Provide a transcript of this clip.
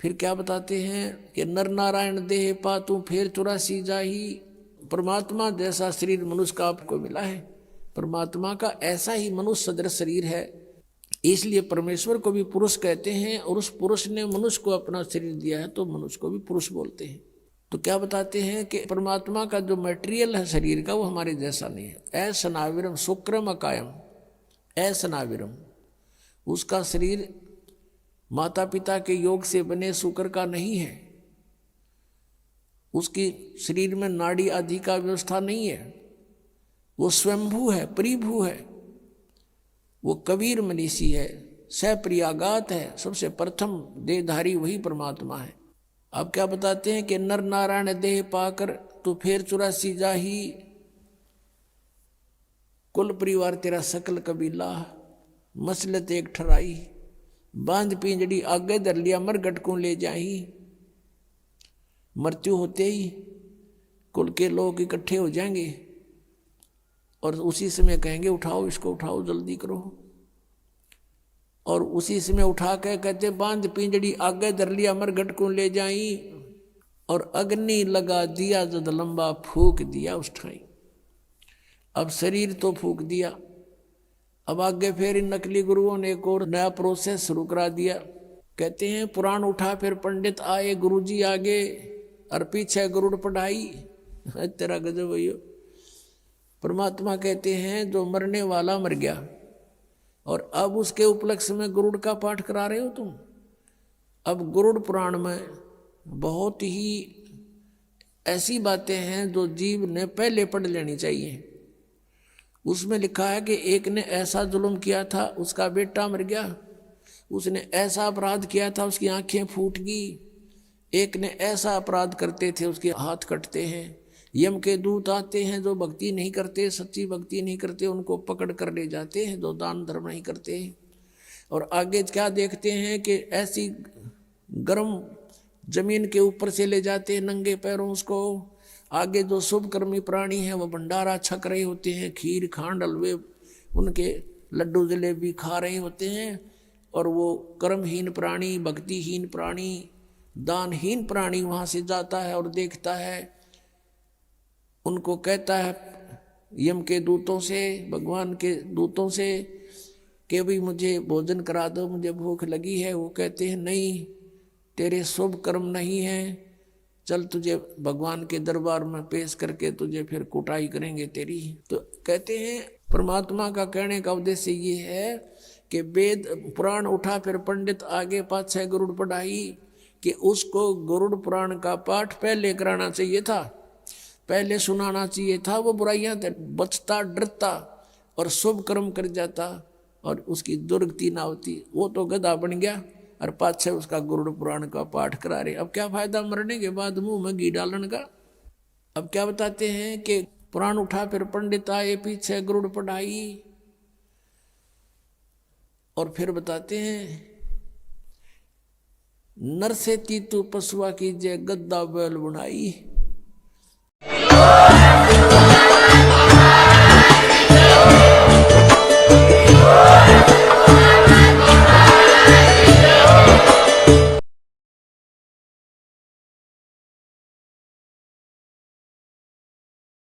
फिर क्या बताते हैं कि नर नारायण देह पातू फिर 84 जाही। परमात्मा जैसा शरीर मनुष्य का आपको मिला है, परमात्मा का ऐसा ही मनुष्य सदृश शरीर है, इसलिए परमेश्वर को भी पुरुष कहते हैं, और उस पुरुष ने मनुष्य को अपना शरीर दिया है तो मनुष्य को भी पुरुष बोलते हैं। तो क्या बताते हैं कि परमात्मा का जो मटेरियल है शरीर का वो हमारे जैसा नहीं है। असनाविरम शुक्रम अकायम, असनाविरम, उसका शरीर माता पिता के योग से बने शुक्र का नहीं है, उसकी शरीर में नाड़ी आदि का व्यवस्था नहीं है, वो स्वयंभू है, परिभू है, वो कबीर मनीषी है, सप्रियागात है, सबसे प्रथम देहधारी वही परमात्मा है। अब क्या बताते हैं कि नर नारायण देह पाकर तो फिर 84 जाही, कुल परिवार तेरा सकल कबीला, मसलत एक ठराई, बांध पिंजड़ी आगे धर लिया मरगट को ले जाही। मृत्यु होते ही कुल के लोग इकट्ठे हो जाएंगे और उसी समय कहेंगे उठाओ इसको, उठाओ जल्दी करो, और उसी समय उठा के कहते बांध पिंजड़ी आगे धर लिया मरगट को ले जाई, और अग्नि लगा दिया जद लंबा फूक दिया उस ठाई। अब शरीर तो फूक दिया, अब आगे फिर इन नकली गुरुओं ने एक और नया प्रोसेस शुरू करा दिया। कहते हैं पुराण उठा फिर पंडित आए गुरुजी आगे, और पीछे गरुड़ पढ़ाई। तेरा गजब भैया। परमात्मा कहते हैं जो मरने वाला मर गया, और अब उसके उपलक्ष्य में गरुड़ का पाठ करा रहे हो तुम। अब गरुड़ पुराण में बहुत ही ऐसी बातें हैं जो जीव ने पहले पढ़ लेनी चाहिए। उसमें लिखा है कि एक ने ऐसा जुल्म किया था, उसका बेटा मर गया, उसने ऐसा अपराध किया था, उसकी आंखें फूट गई, एक ने ऐसा अपराध करते थे उसके हाथ कटते हैं, यम के दूत आते हैं जो भक्ति नहीं करते, सच्ची भक्ति नहीं करते, उनको पकड़ कर ले जाते हैं जो दान धर्म नहीं करते। और आगे क्या देखते हैं कि ऐसी गर्म जमीन के ऊपर से ले जाते हैं नंगे पैरों उसको। आगे जो शुभ कर्मी प्राणी हैं वो भंडारा छक रहे होते हैं, खीर खांड हलवे उनके लड्डू जलेबी खा रहे होते हैं, और वो कर्महीन प्राणी, भक्तिहीन प्राणी, दानहीन प्राणी वहाँ से जाता है और देखता है, उनको कहता है यम के दूतों से, भगवान के दूतों से कि भाई मुझे भोजन करा दो, मुझे भूख लगी है। वो कहते हैं नहीं, तेरे शुभ कर्म नहीं है, चल तुझे भगवान के दरबार में पेश करके तुझे फिर कुटाई करेंगे तेरी। तो कहते हैं परमात्मा का कहने का उद्देश्य ये है कि वेद पुराण उठा फिर पंडित आगे पाछे गरुड़ पढ़ाई, कि उसको गरुड़ पुराण का पाठ पहले कराना चाहिए था, पहले सुनाना चाहिए था। वो बुराइयां बचता डरता और शुभ कर्म कर जाता और उसकी दुर्गति ना होती। वो तो गधा बन गया और पाछे उसका गरुड़ पुराण का पाठ करा रहे। अब क्या फायदा मरने के बाद मुंह में घी डालने का। अब क्या बताते हैं कि पुराण उठा फिर पंडित आए, पीछे गरुड़ पढ़ाई, और फिर बताते हैं नर से तीतु पशुआ कीजिए गद्दा बैल बुनाई।